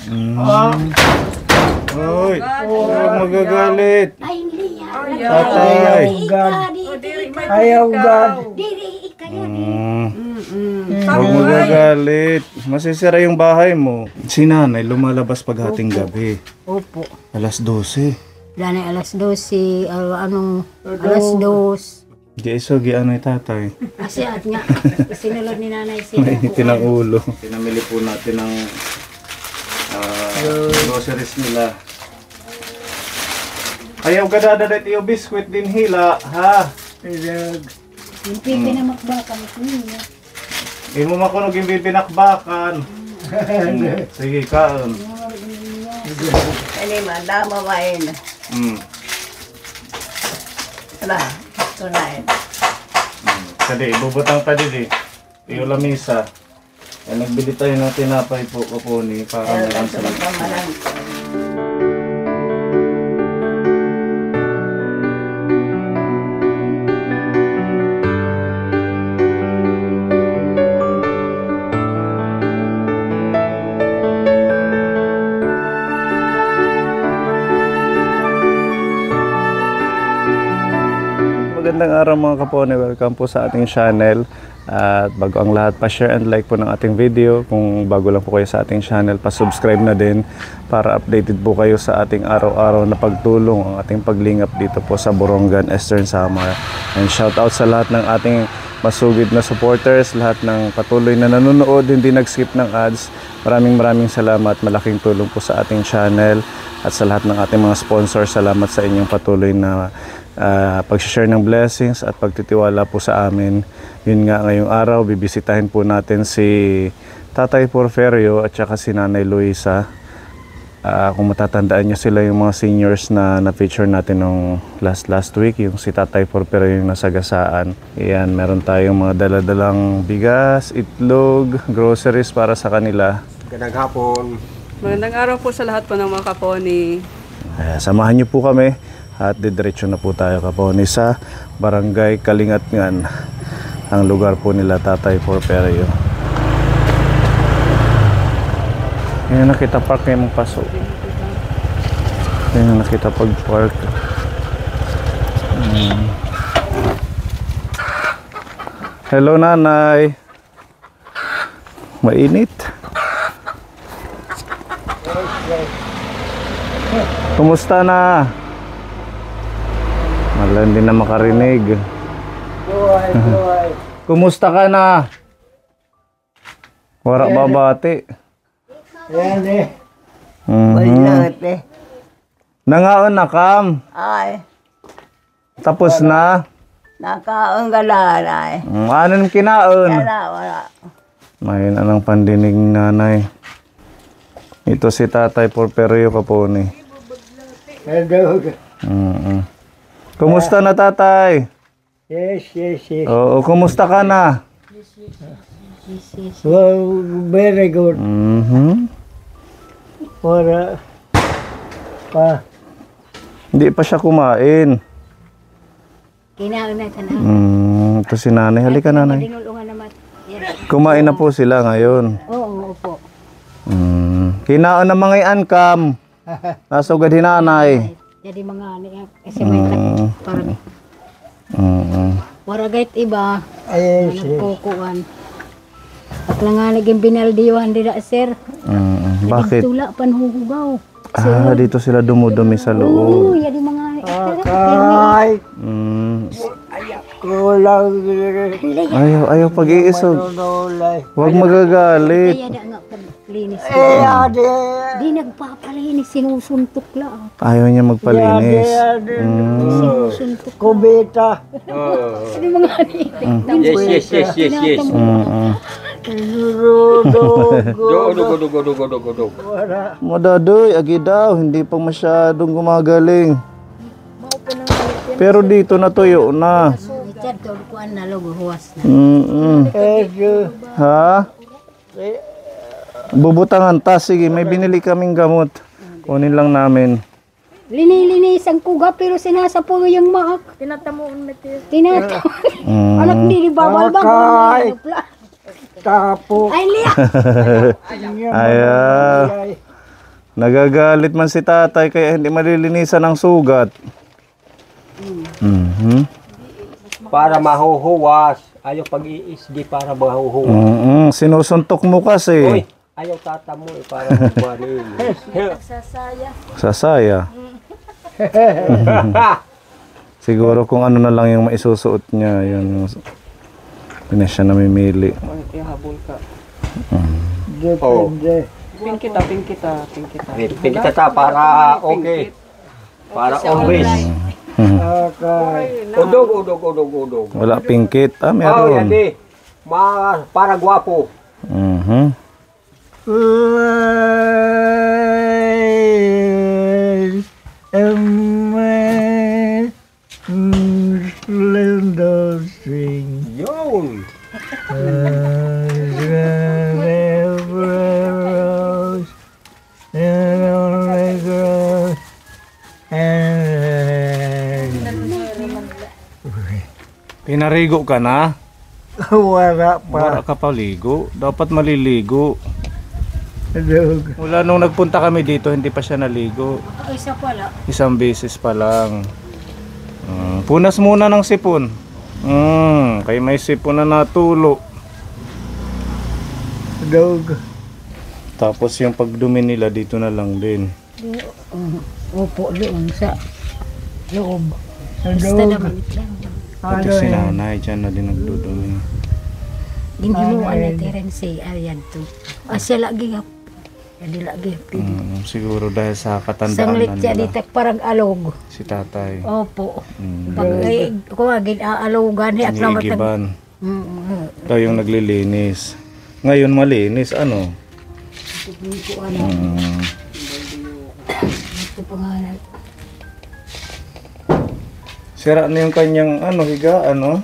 Oy, magagalit. Ay, hindi yan. Tatay. Ayaw God. Diri, ikayo. Huwag magagalit. Masisira yung bahay mo. Si nanay lumalabas paghating gabi. Opo. Alas 12. Dani alas 12, alas 2. Di iso, ano yung tatay? Kasi at nga, sinulod ni nanay sila. Tinang ulo. Pinamili po natin ng groceries nila. Ayaw ka dadadat iyo biskwit din hila, ha? Yung pipi na makbakan ito niya. Imo makunog yung bibinakbakan. Sige, kaon. Ini madama main. Ala, tunain. Kadi, bubutang pa din iyo lamisa. Nagbili tayo ng tinapay po ko ni para meron sa Magandang araw mga kapone, welcome po sa ating channel. At bago ang lahat, pa-share and like po ng ating video. Kung bago lang po kayo sa ating channel, pa-subscribe na din para updated po kayo sa ating araw-araw na pagtulong, ang ating paglingap dito po sa Borongan, Eastern Samar. And shout out sa lahat ng ating masugid na supporters, lahat ng patuloy na nanonood, hindi nag-skip ng ads. Maraming salamat, malaking tulong po sa ating channel. At sa lahat ng ating mga sponsors, salamat sa inyong patuloy na pag-share ng blessings at pagtitiwala po sa amin. Yun nga, ngayong araw bibisitahin po natin si Tatay Porferio at saka si Nanay Luisa. Kung matatandaan nyo, sila yung mga seniors na na-feature natin nung last week, yung si Tatay Porferio yung nasagasaan. Ayan, meron tayong mga daladalang bigas, itlog, groceries para sa kanila. Magandang hapon. Magandang araw po sa lahat po ng mga kaponi. Samahan nyo po kami at didiretso na po tayo kaponi sa Barangay Kalingatngan, ang lugar po nila Tatay Porferio. Yan na kita park na yung pasok. Yan na kita pag-park. Hello nanay. Mainit. Kumusta na? Malan din na makarinig. Buhay. Kumusta ka na? Wara babati. Yan eh. Mhm. eh. Nangaon na kam. Ay, Tapos na. nakaon ka na, ay. Anong kinaon? Wala. May anong pandinig nanay. Ito si Tatay Porferio kaponi. Hello. Kumusta na tatay? Yes. Oo, kumusta ka na? Well, very good. Para pa. Hindi pa siya kumain. Kinaon na tanang. Ito si nanay. Halika nanay. Dinulungan naman. Yes. Kumain na po sila ngayon. Oo, opo. Kinaon na mga iankam. Nasugad hinanay. Jadi mga ano yan. Kasi may parang waragayt iba. Yes. Nagpukuan. At nga naging binaldiwan dira sir. Bakit? Tula panhuhugaw. Dito sila dumudumi sa Oo, loob. jadi mga Kay. Kulang. Ayaw pag-iisog. Huwag magagalit. Kaya nga paglinis. Ade. Di nagpapalinis, sinusuntok lang. Ayaw niya magpalinis. Sinusuntok. Kubita. Ano mga Yes. Dugo. Madadoy, agi daw. Hindi pa masyadong gumagaling. Pero dito natuyo na. Richard, tulkuan na logo, huwas na. Ha? Bubutangan ta. Sige, may binili kaming gamot. Kunin lang namin. Linilis ang kuga pero sinasapo yung maak. Tinatamuon na tiyo. Anak ni bawal ba? Tapo. Ay, liya. Ayaw. Nagagalit man si tatay kaya hindi malilinisan ang sugat. Mhm. Para mahuhuwas. Ayaw pag-iisdi para mahuhuwas. Sinusuntok mo kasi. Uy, ayaw tata mo para mahuwanin. Sasaya. Siguro kung ano na lang yung maisusuot niya, yun. Hindi na siya namimili. Ay, habol ka. Depende. Pink kita. Pinita ta para okay. Para always. Okay. Udog. Wala pingkit. Oh, Meron. yadi. Para gwapo. Mhm. Yun. Pinarigo ka na? Wala pa. Wala ka paligo. Dapat maliligo. Dog. Mula nung nagpunta kami dito, hindi pa siya naligo. Isa pala. Isang beses pa lang. Punas muna ng sipon. Kay may sipon na natulo. Dog. Tapos yung pagdumi nila dito na lang din. Opo, doon sa loob. Basta Dog. naman lang. Pati si nanay dyan na din nagdudumi. Hindi mo ano Terence ayan to. Asya lagi hap. Hindi lagi hap. Siguro dahil sa katandaan Sanglit na siya nila dito parang alog. si tatay. Opo. Pag kumagin aalogan at naman. Iniigiban. Daw yung naglilinis. Ngayon malinis, ano? Ito pangalan. Sira na yung kanyang higaan, no?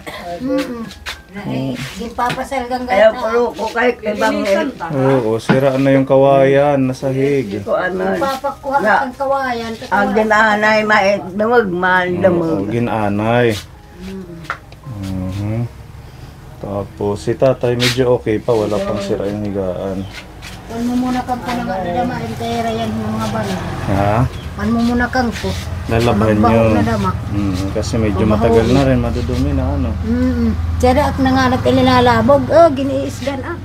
Papasal kang Ayaw gata. pulo ko kahit ibang Oo, sira na yung kawayan, nasa hig. ko ano. Papakuha Na- kang kawayan. Ang ginahanay mait damag mal Oo, damag. ginanay. Mhm. Tapos si tatay medyo okay pa, wala pang sira yung higaan. Pan mo muna kang panangan dama yung tera yan yung mga balo. Ha? Pan mo muna kang po. Lalaban Magbaho yun. na dama. Kasi medyo matagal na rin, madudumi na ano. Tiyada ak nanganat ilinalabog. Giniisgan ah.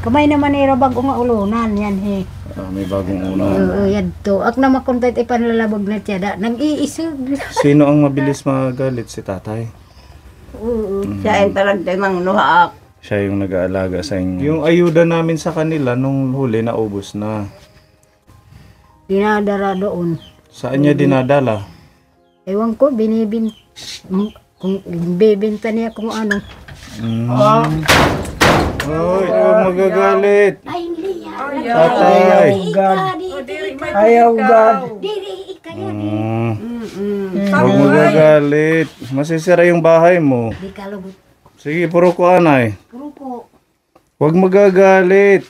Kamay naman irabag nga ulunan yan he. May bagong una. Oo, yan to. Ak na makontent ipanlalabog na tiyada. Nag-iisog. Sino ang mabilis magalit? Si tatay? Oo. Siya ay talagtay ng nuhaak. Siya yung nag-aalaga sa inyo. Yung ayuda namin sa kanila nung huli naubos na. Dinadara doon. Saan niya dinadala? Ewan ko, kung bibenta niya kung ano. Oy, huwag magagalit. Ay, hindi yan. Tatay. Ayaw God. Diri, ikaya. Huwag magagalit. Masisira yung bahay mo. Di kalabot. Sige, puro ko anay. Puro po. Huwag magagalit.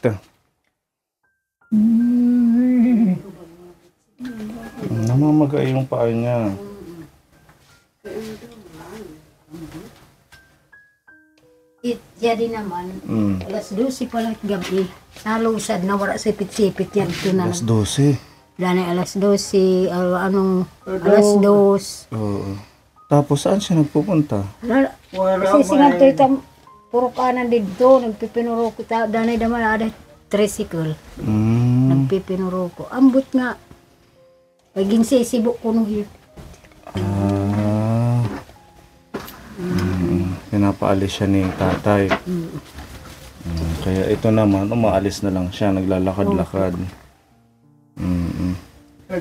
Namamaga yung paa niya. Jadi naman, alas 12 pa lang gabi. Nalusad na wala sipit-sipit yan. Ito na. Alas 12. Dani alas 12, alas 2. Oo. Tapos saan siya nagpupunta? Kasi singan to itam, puro kanan dito, nagpipinuro ko. Dani naman ada tricycle. Nagpipinuro ko. Ambot nga. Paging sisibok ko nung hit. Pinapaalis siya ni tatay. Kaya ito naman, umaalis na lang siya, naglalakad-lakad.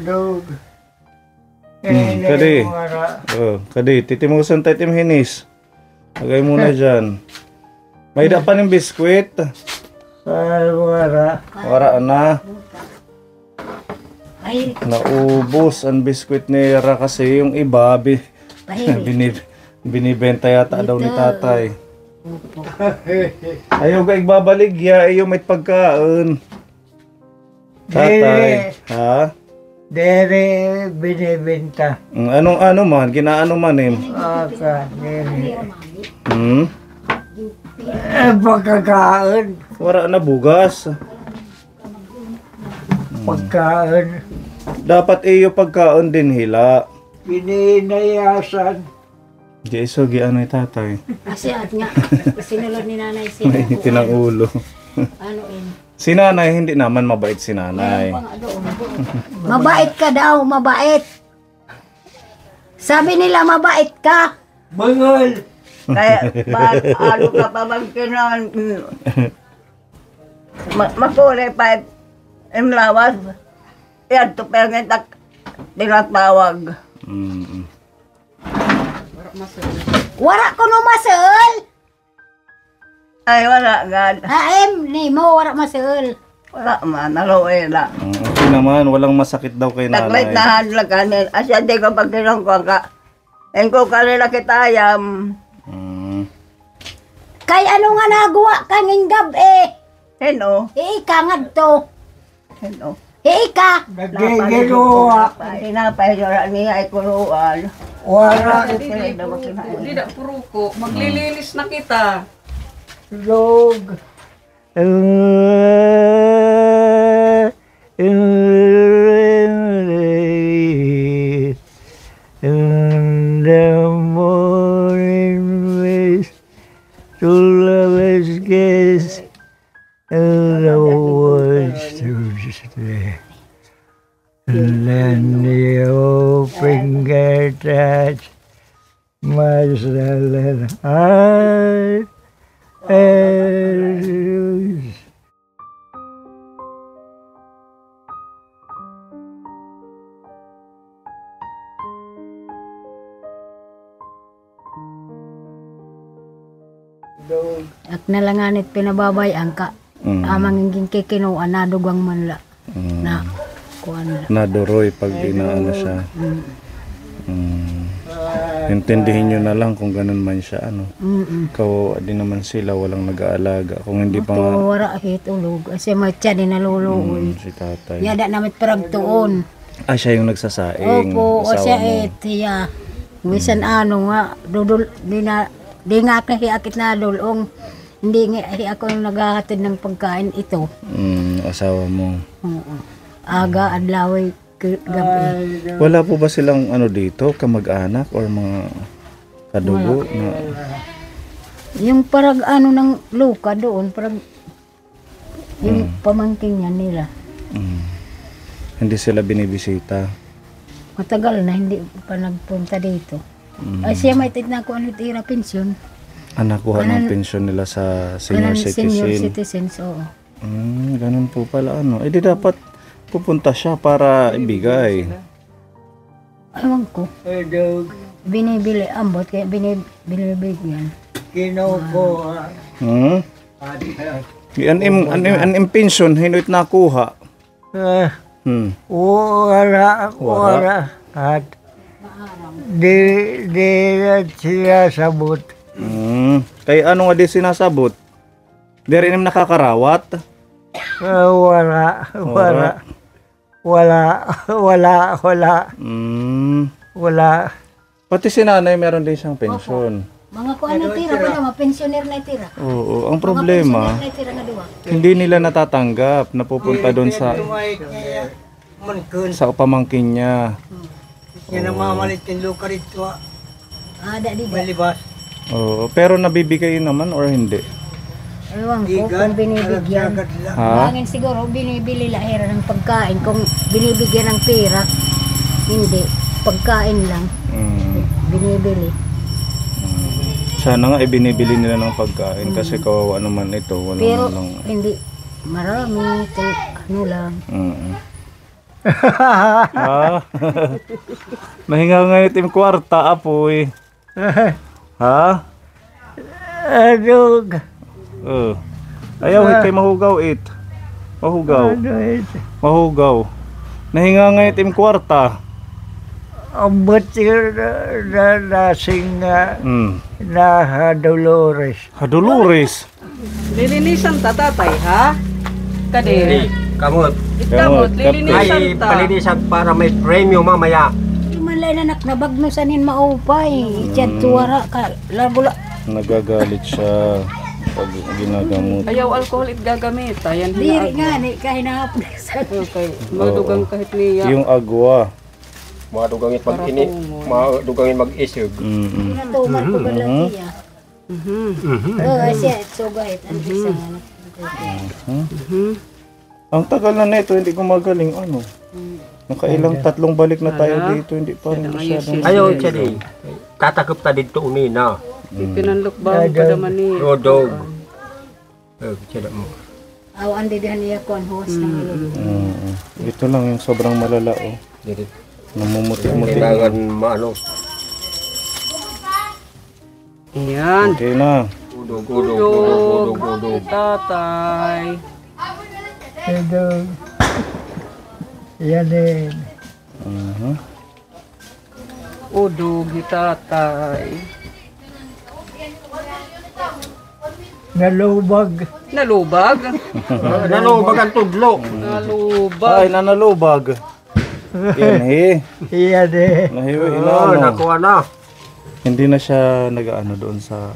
Dog. Kadi. Kadi, titimusan tayo tim hinis. Lagay muna dyan. May pa ng biskwit. Wala. Wara na. Bahiri. Naubos ang biskwit ni Ra kasi yung iba Bahiri. binibenta yata daw ni tatay. Ayaw ga igbabaligya, ayaw may pagkaon. Tatay, ha? Dere binibenta. Anong man, ginaano man eh. Dere. Pagkakaon. Wala na bugas. pagkaan. Dapat iyo pagkaon din hila. Pininayasan. Jeso, ano tatay? Kasi at nga, sinulod ni nanay siya. Mainitin ang ulo. Ano Si nanay, hindi naman mabait si nanay. Mabait ka daw, mabait. Sabi nila mabait ka. Bangol! Kaya, ano ka pa magkinon? Makulay pa, imlawas. Yan, to perngit at tinatawag. Mm. Wara ko no masel. Ay, wala, God. Ni mo wara masel. Wala man, naluwi na. Okay naman, walang masakit daw kay Naglit nanay. na hadla kanin. Asya, di ko pag kinungkuhan ka. Yan ko kanila kitayam. Mm. Kay ano nga nagawa kanging gabi? Sino? Ikangad to. Sino? Ika. Nagigiluwa. Tinapay nyo niya ay kuluan. Wala. Hindi na puro ko. Maglilinis na kita. Log. In the morning mist, to lovers kiss, and the words to stay. And then the open gate touch my silent heart. And At nalanganit pinababayang ka. Amang ingin kikinuan na dugang manla. Na kuan la. Naduroy pag inaano siya. Intindihin nyo na lang kung ganun man siya. Ano. Kawawa din naman sila, walang nag-aalaga. Kung hindi pa nga Wara hitulog. Kasi may tiyan din naluluoy. si tatay. Yada namit peragtuon. Ah, siya yung nagsasaing. Opo, o asawa siya mo. tiya. Misan ano nga, dudul, di nga ako hiakit na dulong. Hindi nga ako yung naghahatid ng pagkain ito. Asawa mo. Oo. Aga, adlaway, gabi. Wala po ba silang ano dito, kamag-anak or mga kadugo? Na, Yung parag ano ng luka doon, parag yung pamangkin niya nila. hindi sila binibisita. Matagal na hindi pa nagpunta dito. Ay siya may tignan ko ano tira pensyon. Nakuha ng pensyon nila sa senior Senior citizen. citizens, oo. Ganun po pala ano. Di dapat pupunta siya para ibigay. Ewan ko. dog, Binibili ambot kaya binibigyan. kinukuha. Ang pensyon, hinuit nakuha. Wala. At di na siya sabot. Kaya ano nga di sinasabot? Di rin yung nakakarawat? Wala. Pati si nanay meron din siyang pensyon. Mga ko ano tira pa naman, pensioner na tira. Oo, ang problema, Pensioner na tira nga duwa. hindi nila natatanggap. Napupunta doon sa pamangkin niya. Yan ang mamalit yung luka rito. Ada di ba? Malibas. Oo, pero nabibigay naman or hindi? Ewan ko kung binibigyan. Ha? Bangin siguro binibili lahira ng pagkain. Kung binibigyan ng pera, hindi. Pagkain lang, binibili. Sana nga ibinibili nila ng pagkain kasi kawawa naman ito. Wala Pero lang. hindi marami, ano lang. Ha? Mahinga nga yung team kwarta, apoy. Ha? Adog. Ayaw, kay mahugaw it. Mahugaw. Mahugaw. Nahinga nga yung team kwarta. Ang batir na nasing na Dolores. Dolores. Lilinisan ta tatay, ha? Kadiri. Kamot. Ikamot, lilinisan Ay, ta. palinisan para may premyo mamaya. Malay na nabagnusanin maupay. Ichat tuwara ka labula. Nagagalit siya. pag ginagamot. Ayaw alcohol it gagamit. Ayan Diri hinaag. nga, ni kahinahap na sa Okay. Madugang kahit niya. Yung agwa. Madugangin pag Para ini, tumon. madugangin mag-isog. Mm-mm. natuman ko ba lang siya. Oo, siya, sugahit. Ano isa nga na. Ang tagal na nito, hindi gumagaling. Ano? Nakailang tatlong balik na tayo dito, hindi pa rin masyadong... Ayaw siya di. Tatakip ta dito unina. Pinanlok ba ang padaman ni? Rodog. Siya mo. Awan di dihan niya ko ang host ng ilog. Ito lang yung sobrang malala, oh. Dito. Namumuti-muti. Kailangan maano. Ayan. Okay na. Udog. Tatay. Idog. Yan din. Udog ni tatay. Nalubag. Nalubag. Nalubag ang tudlo. Nalubag. Ay, nanalubag. Yan, Yan din. Nahiwi, Oh, nakuha na. Hindi na siya nag-ano doon sa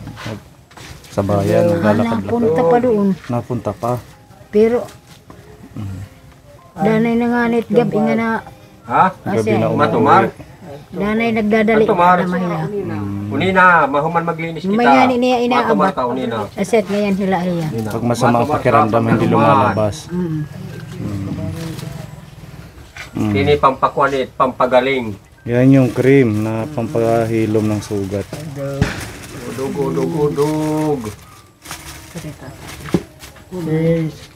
bayan, naglalakad-lakad. Napunta pa doon. Napunta pa. Pero, danay na nga nit gabi nga na, Ha? Gabi na Matumar. danay nagdadali Matumar. na mahila. Unina, mahuman maglinis kita. May nga niya Matumar inaabat. ka unina. Aset ngayon hila hiya. Pag masama ang pakiramdam, hindi lumalabas. Kini pampakwanit, pampagaling. Yan yung cream na pampahilom ng sugat. Udog. Yes.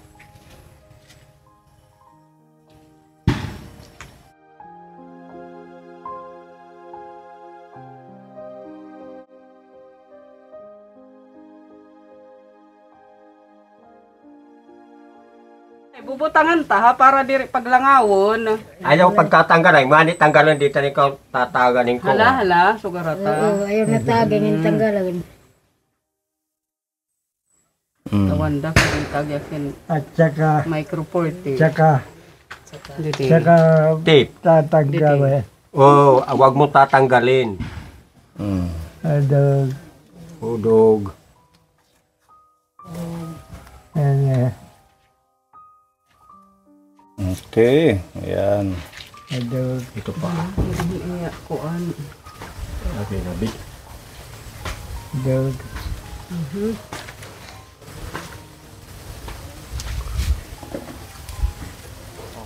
Bubutangan ta ha para diri paglangawon. Ayaw pagkatanggalan, manit tanggalan dito ni ko tataganin ko. Hala, sugarata. Oo, ayaw na tagay ng tanggalan. Tawanda ko yung tagyakin At saka, micro 40. saka, Dito. saka Tip. tatanggalin. Oh, wag mo tatanggalin. Idog. Udog. Yan. Okay, ayan. Idog. Ito pa. Iya kuan. Okay, nabi. Idog.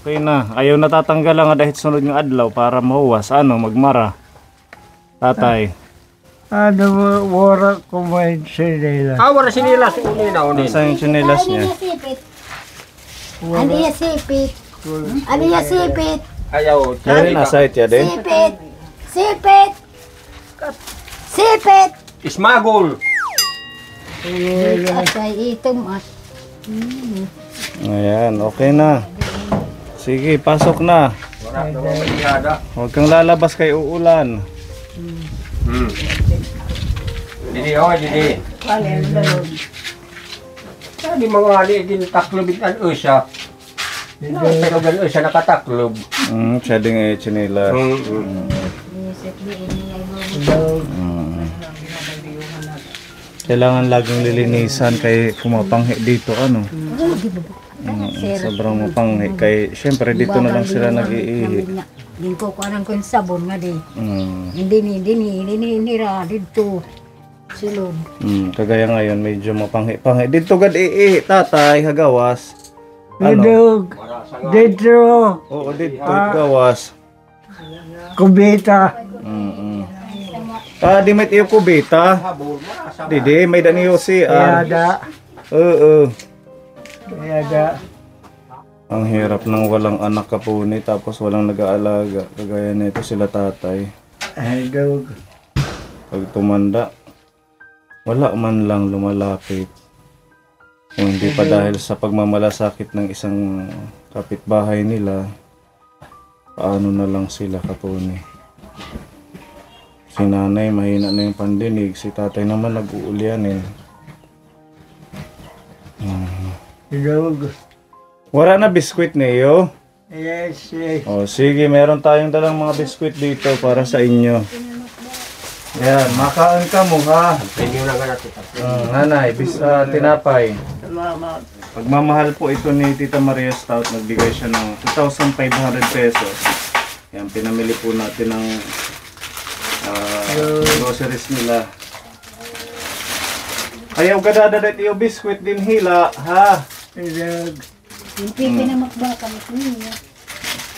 Okay na. Ayaw natatanggal lang dahil sunod ng adlaw para mahuwas. Ano, magmara. Tatay. Ano mo, wala kumain sila. Wala sinila si unina. Saan yung chinelas niya? sipit. Ano yung sipit? Ano yung sipit? Ayaw. Yan rin, nasa itya din. Sipit! Sipit! Sipit! Ismagol. Asay itom at. Ayan, okay na. Sige, pasok na. Wala naman masyada. Huwag kang lalabas kay uulan. Didi, didi. Sabi mga hali, gintaklobit ang usya. Pero gan usya nakataklob. Siya din eh, chinelas. Kailangan laging lilinisan kay kumapanghi dito, ano. Sobrang mapanghi. Kay, syempre, dito na lang sila nag-iihi. Din ko kuanan ko yung sabon nga di. Mm. Hindi nira dito. Silod. Kagaya ngayon, medyo mapanghi-panghi. Dito gad iihi, tatay, hagawas. Ano? Idog. Dito. Oo, dito, gawas. Kubita. Di may tiyo kubita. Didi, may daniyo si Yada. Oo. Yada. Ang hirap ng walang anak kapuni tapos walang nag-aalaga. Kagaya nito sila tatay. Idog. Pag tumanda, wala man lang lumalapit. Kung hindi pa dahil sa pagmamalasakit ng isang kapitbahay nila, paano na lang sila kapuni. Si nanay mahina na yung pandinig, si tatay naman nag-uulyanin. Idog. Wala na biskwit niyo? Yes, yes. O sige, meron tayong dalang mga biskwit dito para sa inyo. Yan, makaon ka mo ha. Penyo na nga natin. Nanay, tinapay. Salamat. Pagmamahal po ito ni Tita Maria Stout, nagbigay siya ng 2,500 pesos. Yan, pinamili po natin ng groceries nila. Ayaw ka dadadat iyo biskwit din hila, ha? Idag. Yung pipinamakbakan ko niya.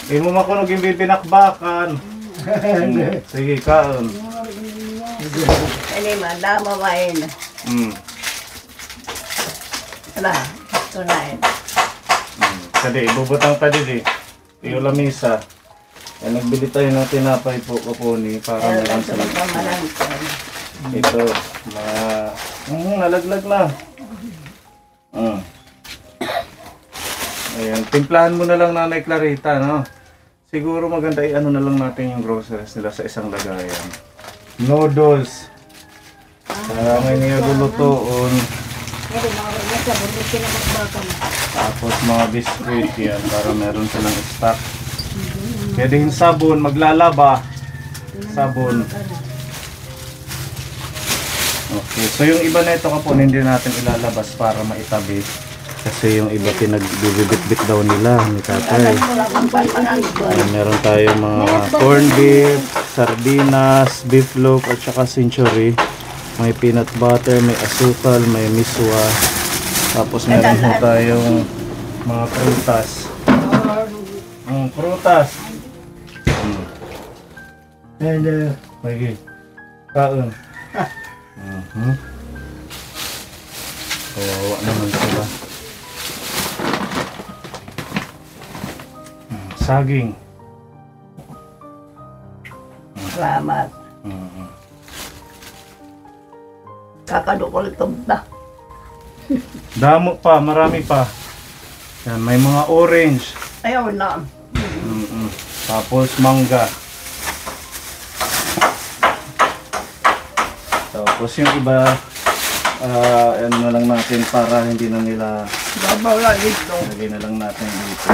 Hindi mo makunog yung bibinakbakan. Sige, kaon. Ini madama main. Ala, tunay. Kadi, ibubutang pa din eh. Iyo lamisa. Yan, nagbili tayo ng tinapay po, kapuni, para Ayaw meron lang sa sa pamalang. ito, nalaglag na. Ayan, timplahan mo na lang Nanay Clarita, no? Siguro maganda i-ano na lang natin yung groceries nila sa isang lagayan. Noodles. Para may nilulutoon. Pero mga sa bundok pinamakbakan. Tapos mga biscuit yan, para meron silang stock. Pwede yung sabon, maglalaba. Sabon. Okay, so yung iba na ito kapon hindi natin ilalabas para maitabi. Kasi yung iba pinagbibit-bit daw nila ni tatay. Meron tayong mga corned beef, sardinas, beef loaf at saka century. May peanut butter, may asukal, may miswa. Tapos meron po tayong mga prutas. Prutas. Idag. Lagi. Kaon. Kawawa naman sila. Saging. Salamat. Kakadukol tumta. Damo pa, marami pa. Yan, may mga orange. Ayaw na. Tapos mangga. Tapos yung iba, ano na lang natin para hindi na nila, Babaw lang ito. lagay na lang natin dito.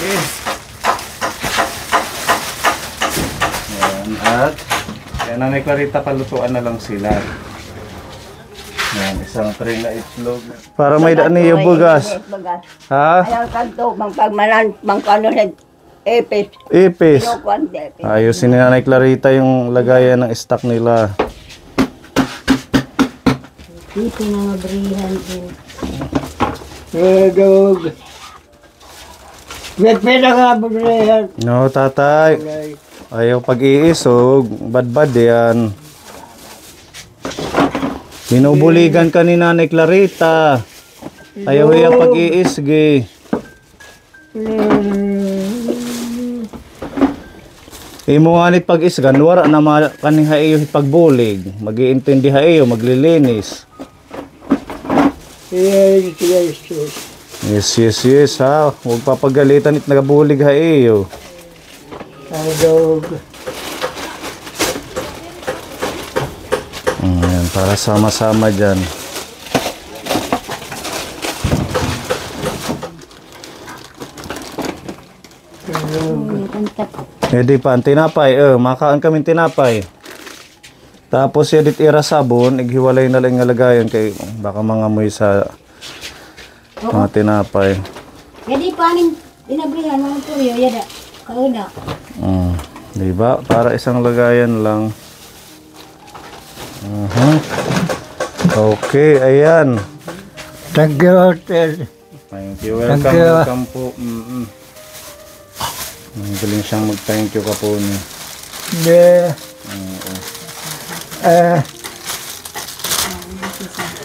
Okay. Ayan, at yan, Nanay Clarita, palutuan na lang sila. Yan, isang tray na itlog. Para may daan niyo bugas. Ha? Ayaw kanto, mangpagmalan, mangkanulit, epis. Ipis. Kinukwante, epis. Ayusin ni Nanay Clarita yung lagayan ng stock nila. Pipinangabrihan din. Idag. Pwede nga bagrehan. No, tatay. Ayaw pag-iisog. Bad-bad yan. Binubuligan ka ni Nanay Clarita. Ayaw iya pag-iisgi. Imo nga ni pag-isgan, wala na kaniha iyo pagbulig. Mag-iintindi ha iyo, maglilinis. Yes, ha. Huwag papagalitan it nagabulig ha iyo. Idag. Ayan, para sama-sama dyan. Hindi pa, ang tinapay. Makaan kami tinapay. Tapos edit ira sabon, ighiwalay na lang nga lagayan kay baka mangamoy sa mga tinapay. Jadi paning inabrihan mga tuyo, yada. Kauna. Diba? Para isang lagayan lang. Okay, ayan. Thank you, Hotel. Thank you. Welcome, Thank you. welcome po. Ang galing siyang mag-thank you ka po niya. Yeah.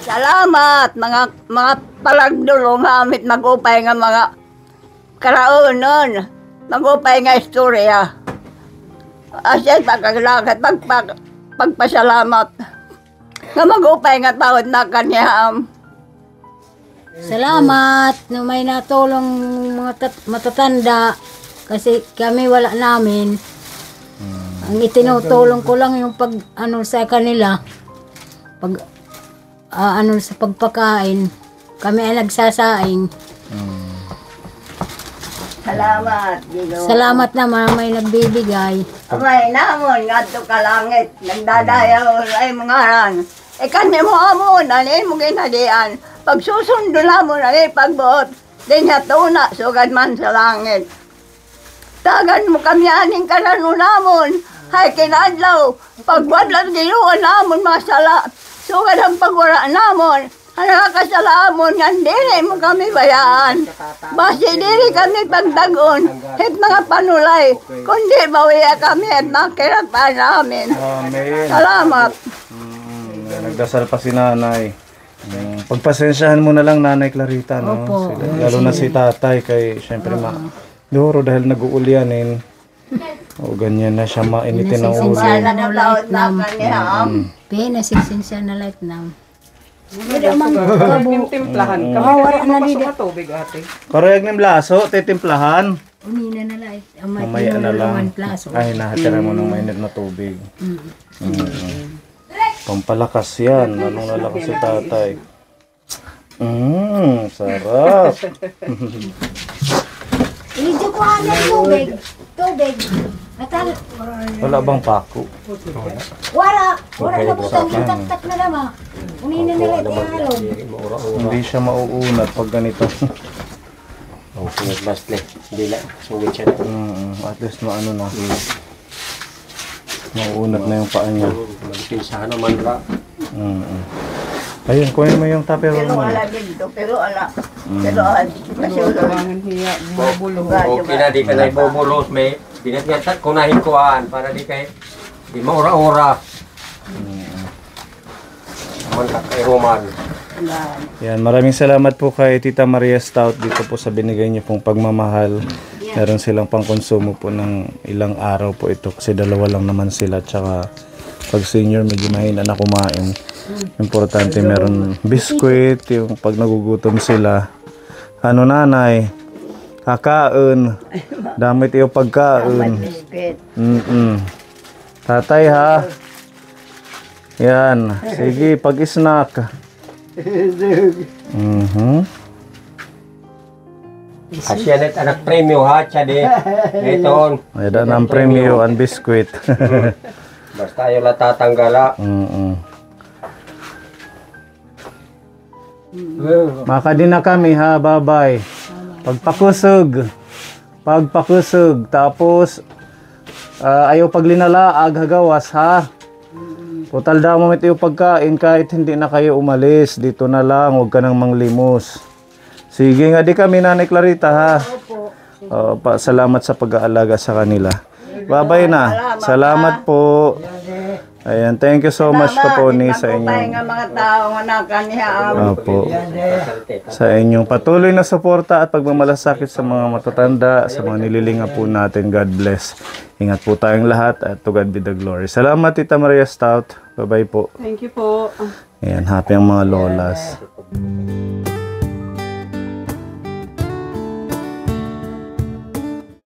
Salamat mga palagdulong hamit magupay nga mga karaonon. Magupay nga istorya. Asya pagkaglakat pagpasalamat. Nga magupay nga taon na kanyam. Salamat no may natulong mga matatanda kasi kami wala namin. Ang itinutulong ko lang yung pag ano sa kanila. Pag ano sa pagpakain. Kami ay nagsasaing. Salamat, Ginoo. Salamat naman may nagbibigay. Amay namon, ngadto ka langit, nagdadayaw ay mga ran. Kani mo amon, ani mo ginadian. Pagsusundo namon, ani pagbuot, din hatuna, sugad man sa langit. Tagan mo kami aning kanano namon, hay kinadlaw, pagwadlan ginuan namon masala, sugad ang pagwara namon. Nakakasalamon nga dili mo kami bayaan. Basi dili kami pagdagon, hit mga panulay, kundi bawiya kami at nakiratan namin. Amen. Salamat. Nagdasal pa si nanay. Pagpasensyahan mo na lang nanay Clarita, no? Opo. Lalo na si tatay kay syempre duro dahil nag-uulyanin. O ganyan na siya mainitin ng ulo. Sana na laot na kaniyam. Pinasiksin siya na light nam. Timplahan ka. Mawala na Papasok dito. ka tubig ate. Karayag ng laso, titimplahan. Unina na light. Mamaya na lang. Plaso. Ay, nakatira mo ng mainit na tubig. Pampalakas yan. Lalong nalakas si tatay. Sarap. Ilidyo ko ang tubig. Tubig. Natal. Wala bang pako? Wala. Wala na po tayong tak-tak na naman. Unina na light. Ihalog. Hindi siya mauunat pag ganito. Oh, sunod last Hindi lang. Sungit siya na. At least maano na. Mauunat na yung paa niya. Magpinsahan naman ba? Ayun, kunin mo yung tupperware Pero mo. ala dito, pero ala. Pero kasi Kulangan hiya. Bubulong. Okay na, di ka na ibubulos. May binatngat kunahin kuhaan para di kay di maura-ura. Naman ka kay Roman. Yan, maraming salamat po kay Tita Maria Stout dito po sa binigay niyo pong pagmamahal. Meron silang pangkonsumo po ng ilang araw po ito kasi dalawa lang naman sila. Tsaka pag senior medyo mahina na kumain. Importante meron biskwit, yung pag nagugutom sila. Ano nanay? Kakain. Damit yung pagkain. biscuit. Tatay ha. Yan. Sige, pag-snack. Asyanet anak premyo ha, tsade. Ito. Mayroon ng premyo ang biskwit. Basta yung latatanggal. Makadin na kami ha, bye-bye. Pagpakusog. Pagpakusog. Tapos, ayaw paglinalaag hagawas ha. Total damo ito yung pagkain kahit hindi na kayo umalis. Dito na lang, huwag ka nang manglimos. Sige nga di kami, Nanay Clarita ha. Salamat sa pag-aalaga sa kanila. Bye-bye na. Salamat po. Ayan, thank you so much po ni sa Pagpapay inyong nga mga tao nga nakaniya. Opo. Sa inyong patuloy na suporta at pagmamalasakit sa mga matatanda, sa mga nililinga po natin. God bless. Ingat po tayong lahat at to God be the glory. Salamat Tita Maria Stout. Bye-bye po. Thank you po. Ayan, happy ang mga lolas.